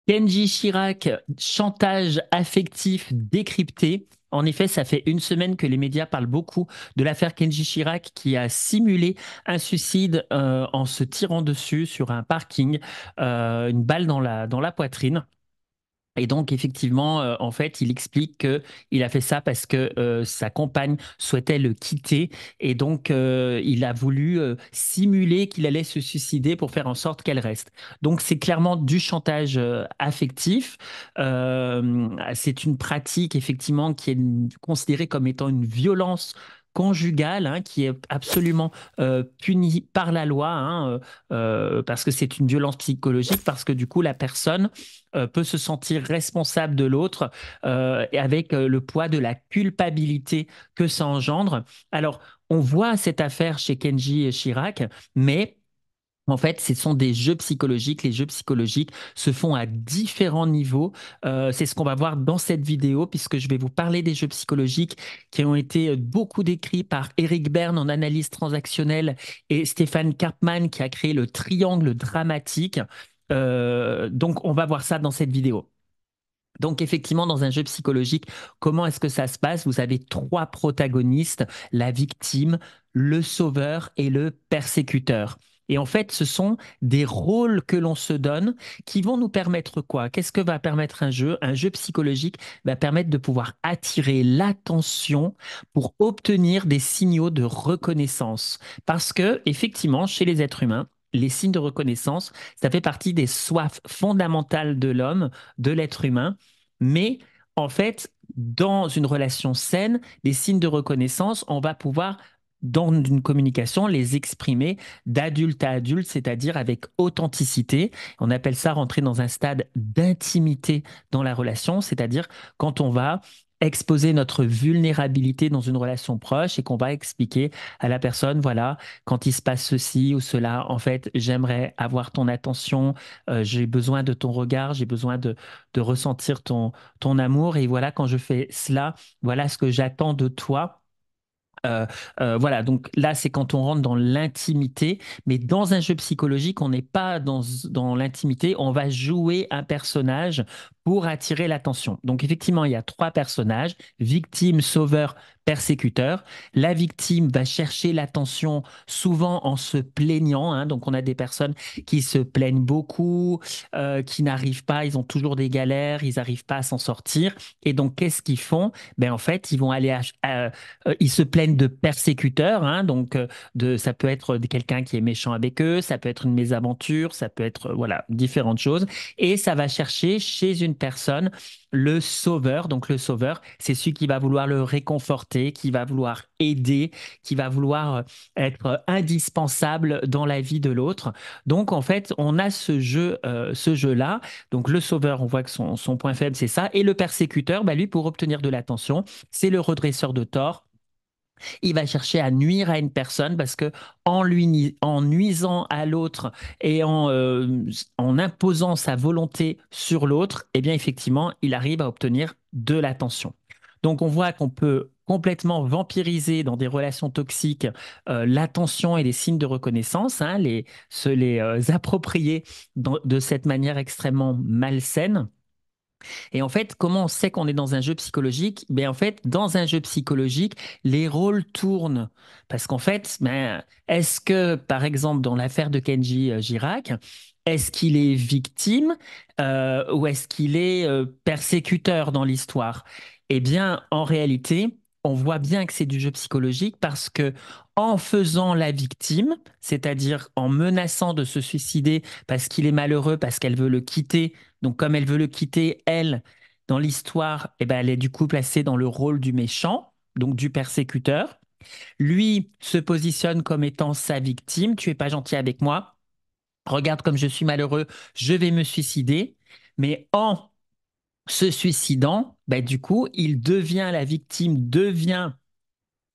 Kenji Chirac, chantage affectif décrypté. En effet, ça fait une semaine que les médias parlent beaucoup de l'affaire Kenji Chirac qui a simulé un suicide en se tirant dessus sur un parking, une balle dans la poitrine. Et donc, effectivement, en fait, il explique que il a fait ça parce que sa compagne souhaitait le quitter. Et donc, il a voulu simuler qu'il allait se suicider pour faire en sorte qu'elle reste. Donc, c'est clairement du chantage affectif. C'est une pratique, effectivement, qui est considérée comme étant une violence conjugale, hein, qui est absolument punie par la loi, hein, parce que c'est une violence psychologique, parce que du coup, la personne peut se sentir responsable de l'autre et avec le poids de la culpabilité que ça engendre. Alors, on voit cette affaire chez Kenji Chirac, mais en fait, ce sont des jeux psychologiques. Les jeux psychologiques se font à différents niveaux. C'est ce qu'on va voir dans cette vidéo, puisque je vais vous parler des jeux psychologiques qui ont été beaucoup décrits par Eric Berne en analyse transactionnelle et Stéphane Karpman qui a créé le triangle dramatique. Donc, on va voir ça dans cette vidéo. Donc effectivement, dans un jeu psychologique, comment est-ce que ça se passe? Vous avez trois protagonistes, la victime, le sauveur et le persécuteur. Et en fait, ce sont des rôles que l'on se donne qui vont nous permettre quoi? Qu'est-ce que va permettre un jeu? Un jeu psychologique va permettre de pouvoir attirer l'attention pour obtenir des signaux de reconnaissance. Parce que, effectivement, chez les êtres humains, les signes de reconnaissance, ça fait partie des soifs fondamentales de l'homme, de l'être humain. Mais en fait, dans une relation saine, les signes de reconnaissance, on va pouvoir, dans une communication, les exprimer d'adulte à adulte, c'est-à-dire avec authenticité. On appelle ça rentrer dans un stade d'intimité dans la relation, c'est-à-dire quand on va exposer notre vulnérabilité dans une relation proche et qu'on va expliquer à la personne, voilà, quand il se passe ceci ou cela, en fait, j'aimerais avoir ton attention, j'ai besoin de ton regard, j'ai besoin de ressentir ton amour. Et voilà, quand je fais cela, voilà ce que j'attends de toi. Euh, voilà, donc là, c'est quand on rentre dans l'intimité, mais dans un jeu psychologique, on n'est pas dans l'intimité, on va jouer un personnage pour attirer l'attention. Donc effectivement, il y a trois personnages, victime, sauveur, persécuteur. La victime va chercher l'attention souvent en se plaignant, hein. Donc on a des personnes qui se plaignent beaucoup, qui n'arrivent pas, ils ont toujours des galères, ils n'arrivent pas à s'en sortir. Et donc qu'est-ce qu'ils font? Ben, en fait, ils vont aller ils se plaignent de persécuteurs, hein, donc ça peut être quelqu'un qui est méchant avec eux, ça peut être une mésaventure, ça peut être voilà différentes choses, et ça va chercher chez une personne le sauveur. Donc le sauveur, c'est celui qui va vouloir le réconforter, qui va vouloir aider, qui va vouloir être indispensable dans la vie de l'autre. Donc en fait, on a ce jeu-là. Donc le sauveur, on voit que son point faible, c'est ça, et le persécuteur, bah, lui, pour obtenir de l'attention, c'est le redresseur de tort. Il va chercher à nuire à une personne parce que en nuisant à l'autre et en imposant sa volonté sur l'autre, eh bien effectivement, il arrive à obtenir de l'attention. Donc on voit qu'on peut complètement vampiriser dans des relations toxiques l'attention et les signes de reconnaissance, hein, se les approprier de cette manière extrêmement malsaine. Et en fait, comment on sait qu'on est dans un jeu psychologique? Ben en fait, dans un jeu psychologique, les rôles tournent. Parce qu'en fait, ben, est-ce que, par exemple, dans l'affaire de Kenji Girac, est-ce qu'il est victime ou est-ce qu'il est persécuteur dans l'histoire? Eh bien, en réalité, on voit bien que c'est du jeu psychologique parce que en faisant la victime, c'est-à-dire en menaçant de se suicider parce qu'il est malheureux, parce qu'elle veut le quitter, donc, comme elle veut le quitter, elle, dans l'histoire, eh ben, elle est du coup placée dans le rôle du méchant, donc du persécuteur. Lui se positionne comme étant sa victime. Tu es pas gentil avec moi. Regarde comme je suis malheureux, je vais me suicider. Mais en se suicidant, ben, du coup, il devient la victime, devient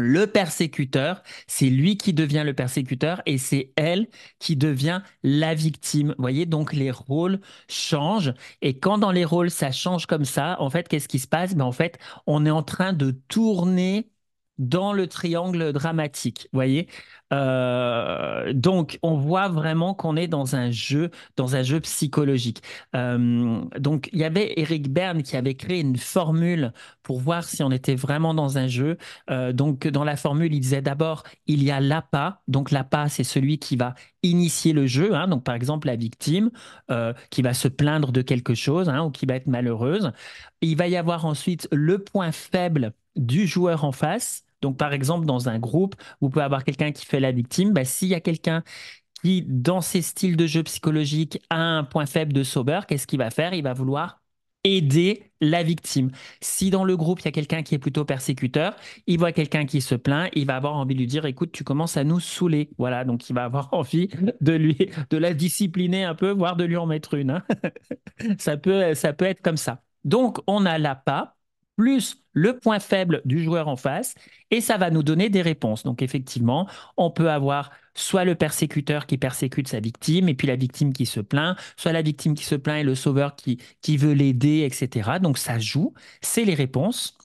le persécuteur, c'est lui qui devient le persécuteur et c'est elle qui devient la victime. Vous voyez, donc les rôles changent. Et quand dans les rôles, ça change comme ça, en fait, qu'est-ce qui se passe? Ben, en fait, on est en train de tourner dans le triangle dramatique, voyez? Donc, on voit vraiment qu'on est dans un jeu psychologique. Donc, il y avait Eric Berne qui avait créé une formule pour voir si on était vraiment dans un jeu. Donc, dans la formule, il disait d'abord, il y a l'appât. Donc, l'appât, c'est celui qui va initier le jeu, hein. Donc, par exemple, la victime qui va se plaindre de quelque chose, hein, ou qui va être malheureuse. Il va y avoir ensuite le point faible du joueur en face. Donc, par exemple, dans un groupe, vous pouvez avoir quelqu'un qui fait la victime. Bah, s'il y a quelqu'un qui, dans ses styles de jeu psychologique, a un point faible de sauveur, qu'est-ce qu'il va faire? Il va vouloir aider la victime. Si dans le groupe, il y a quelqu'un qui est plutôt persécuteur, il voit quelqu'un qui se plaint, il va avoir envie de lui dire, écoute, tu commences à nous saouler. Voilà, donc il va avoir envie de la discipliner un peu, voire de lui en mettre une, hein. Ça peut être comme ça. Donc, on a l'appât plus le point faible du joueur en face et ça va nous donner des réponses. Donc, effectivement, on peut avoir soit le persécuteur qui persécute sa victime et puis la victime qui se plaint, soit la victime qui se plaint et le sauveur qui veut l'aider, etc. Donc, ça joue, c'est les réponses.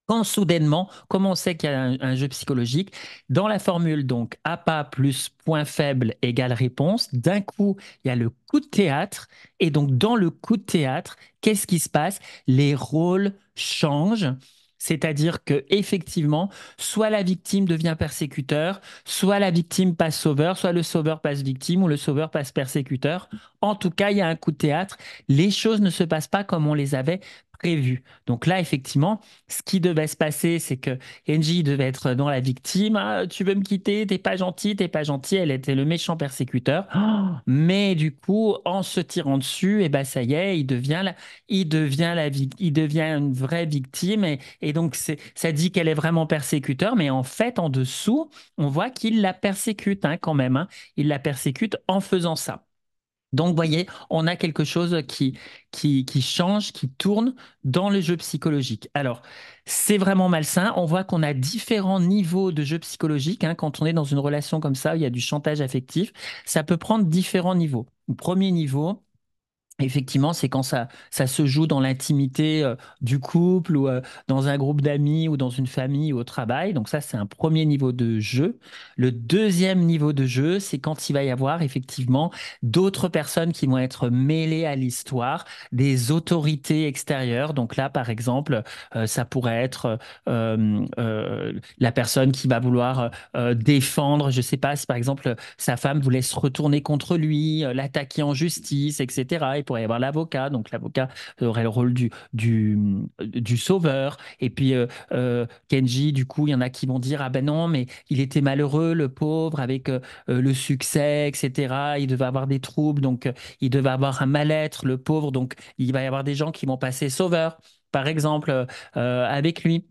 Quand soudainement, comme on sait qu'il y a un jeu psychologique, dans la formule donc appât plus point faible égale réponse, d'un coup, il y a le coup de théâtre. Et donc, dans le coup de théâtre, qu'est-ce qui se passe? Les rôles changent. C'est-à-dire que effectivement, soit la victime devient persécuteur, soit la victime passe sauveur, soit le sauveur passe victime ou le sauveur passe persécuteur. En tout cas, il y a un coup de théâtre. Les choses ne se passent pas comme on les avait prévues. Donc là, effectivement, ce qui devait se passer, c'est que Kenji devait être dans la victime. Ah, tu veux me quitter, t'es pas gentil, t'es pas gentil. Elle était le méchant persécuteur. Oh, mais du coup, en se tirant dessus, et ben ça y est, il devient une vraie victime. Et donc, ça dit qu'elle est vraiment persécuteur, mais en fait, en dessous, on voit qu'il la persécute, hein, quand même, hein. Il la persécute en faisant ça. Donc, vous voyez, on a quelque chose qui change, qui tourne dans le jeu psychologique. Alors, c'est vraiment malsain. On voit qu'on a différents niveaux de jeu psychologique, hein. Quand on est dans une relation comme ça, où il y a du chantage affectif, ça peut prendre différents niveaux. Le premier niveau, effectivement, c'est quand ça se joue dans l'intimité du couple ou dans un groupe d'amis ou dans une famille ou au travail. Donc ça, c'est un premier niveau de jeu. Le deuxième niveau de jeu, c'est quand il va y avoir effectivement d'autres personnes qui vont être mêlées à l'histoire, des autorités extérieures. Donc là, par exemple, ça pourrait être la personne qui va vouloir défendre, je sais pas, si par exemple sa femme voulait se retourner contre lui, l'attaquer en justice, etc. Il pourrait y avoir l'avocat, donc l'avocat aurait le rôle du sauveur. Et puis Kenji, du coup, il y en a qui vont dire, ah ben non, mais il était malheureux, le pauvre, avec le succès, etc. Il devait avoir des troubles, donc il devait avoir un mal-être, le pauvre, donc il va y avoir des gens qui vont passer sauveur, par exemple, avec lui.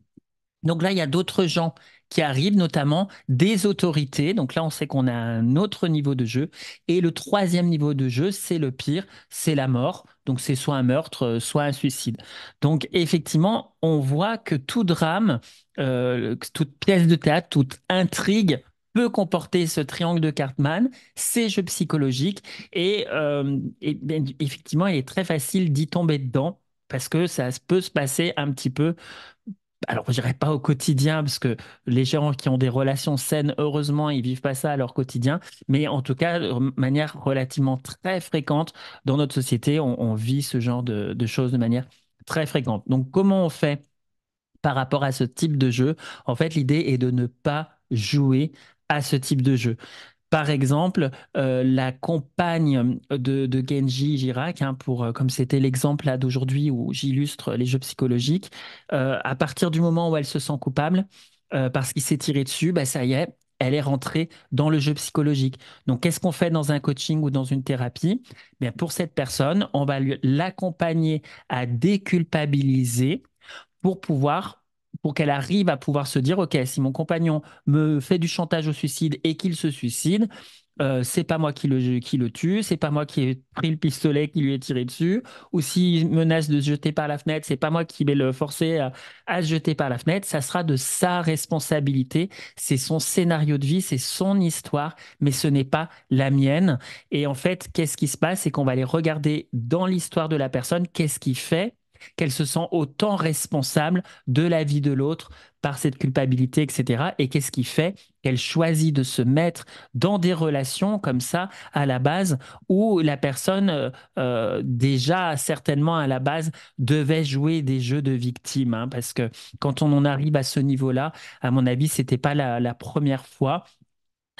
Donc là, il y a d'autres gens qui arrivent, notamment des autorités. Donc là, on sait qu'on a un autre niveau de jeu. Et le troisième niveau de jeu, c'est le pire, c'est la mort. Donc c'est soit un meurtre, soit un suicide. Donc effectivement, on voit que tout drame, toute pièce de théâtre, toute intrigue peut comporter ce triangle de Cartman, ces jeux psychologiques. Et bien, effectivement, il est très facile d'y tomber dedans parce que ça peut se passer un petit peu, alors, je dirais pas au quotidien, parce que les gens qui ont des relations saines, heureusement, ils vivent pas ça à leur quotidien. Mais en tout cas, de manière relativement très fréquente dans notre société, on vit ce genre de choses de manière très fréquente. Donc, comment on fait par rapport à ce type de jeu? En fait, l'idée est de ne pas jouer à ce type de jeu. Par exemple, la compagne de Genji Girac, hein, comme c'était l'exemple là d'aujourd'hui où j'illustre les jeux psychologiques, à partir du moment où elle se sent coupable, parce qu'il s'est tiré dessus, bah, ça y est, elle est rentrée dans le jeu psychologique. Donc, qu'est-ce qu'on fait dans un coaching ou dans une thérapie? Bien, pour cette personne, on va l'accompagner à déculpabiliser pour pouvoir, pour qu'elle arrive à pouvoir se dire, OK, si mon compagnon me fait du chantage au suicide et qu'il se suicide, c'est pas moi qui le tue, c'est pas moi qui ai pris le pistolet qui lui ai tiré dessus, ou s'il menace de se jeter par la fenêtre, c'est pas moi qui vais le forcer à se jeter par la fenêtre, ça sera de sa responsabilité, c'est son scénario de vie, c'est son histoire, mais ce n'est pas la mienne. Et en fait, qu'est-ce qui se passe? C'est qu'on va aller regarder dans l'histoire de la personne, qu'est-ce qu'il fait? qu'elle se sent autant responsable de la vie de l'autre par cette culpabilité, etc. Et qu'est-ce qui fait qu'elle choisit de se mettre dans des relations comme ça à la base où la personne déjà certainement à la base devait jouer des jeux de victime, hein, parce que quand on en arrive à ce niveau-là, à mon avis, c'était pas la première fois.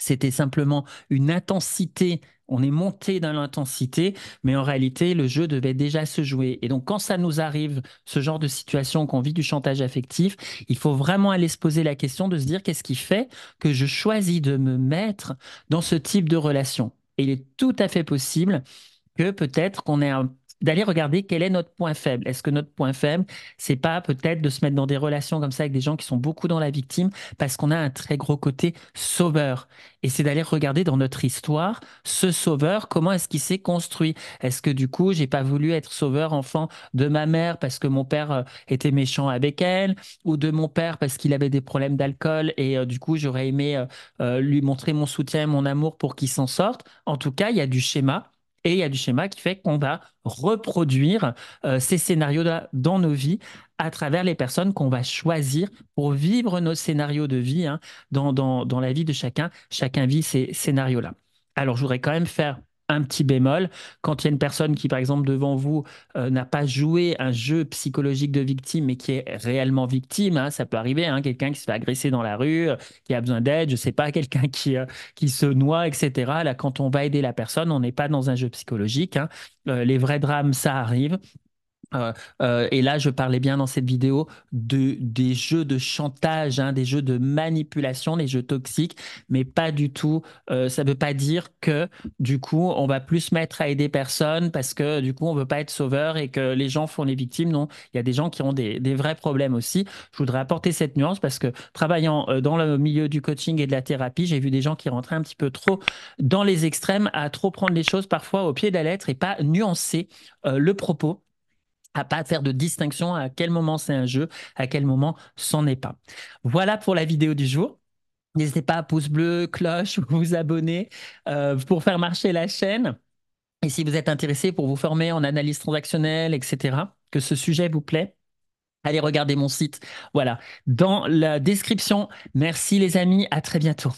C'était simplement une intensité. On est monté dans l'intensité, mais en réalité, le jeu devait déjà se jouer. Et donc, quand ça nous arrive, ce genre de situation, qu'on vit du chantage affectif, il faut vraiment aller se poser la question de se dire qu'est-ce qui fait que je choisis de me mettre dans ce type de relation. Et il est tout à fait possible que peut-être qu'on ait d'aller regarder quel est notre point faible. Est-ce que notre point faible, c'est pas peut-être de se mettre dans des relations comme ça avec des gens qui sont beaucoup dans la victime parce qu'on a un très gros côté sauveur. Et c'est d'aller regarder dans notre histoire ce sauveur, comment est-ce qu'il s'est construit. Est-ce que du coup, j'ai pas voulu être sauveur enfant de ma mère parce que mon père était méchant avec elle, ou de mon père parce qu'il avait des problèmes d'alcool et du coup, j'aurais aimé lui montrer mon soutien, mon amour pour qu'il s'en sorte. En tout cas, il y a du schéma. Et il y a du schéma qui fait qu'on va reproduire ces scénarios-là dans nos vies à travers les personnes qu'on va choisir pour vivre nos scénarios de vie, hein, dans la vie de chacun. Chacun vit ces scénarios-là. Alors, je voudrais quand même faire un petit bémol. Quand il y a une personne qui, par exemple, devant vous, n'a pas joué un jeu psychologique de victime, mais qui est réellement victime, hein, ça peut arriver, hein, quelqu'un qui se fait agresser dans la rue, qui a besoin d'aide, je sais pas, quelqu'un qui se noie, etc. Là, quand on va aider la personne, on n'est pas dans un jeu psychologique, hein. Les vrais drames, ça arrive. Euh, et là, je parlais bien dans cette vidéo des jeux de chantage, hein, des jeux de manipulation, des jeux toxiques, mais pas du tout. Ça ne veut pas dire que du coup, on va plus se mettre à aider personne parce que du coup, on veut pas être sauveur et que les gens font les victimes. Non, il y a des gens qui ont des vrais problèmes aussi. Je voudrais apporter cette nuance parce que travaillant dans le milieu du coaching et de la thérapie, j'ai vu des gens qui rentraient un petit peu trop dans les extrêmes, à trop prendre les choses parfois au pied de la lettre et pas nuancer le propos, à pas faire de distinction à quel moment c'est un jeu, à quel moment c'en est pas. Voilà pour la vidéo du jour. N'hésitez pas à pouce bleu, cloche, vous abonner pour faire marcher la chaîne. Et si vous êtes intéressé pour vous former en analyse transactionnelle, etc., que ce sujet vous plaît, allez regarder mon site. Voilà, dans la description. Merci les amis, à très bientôt.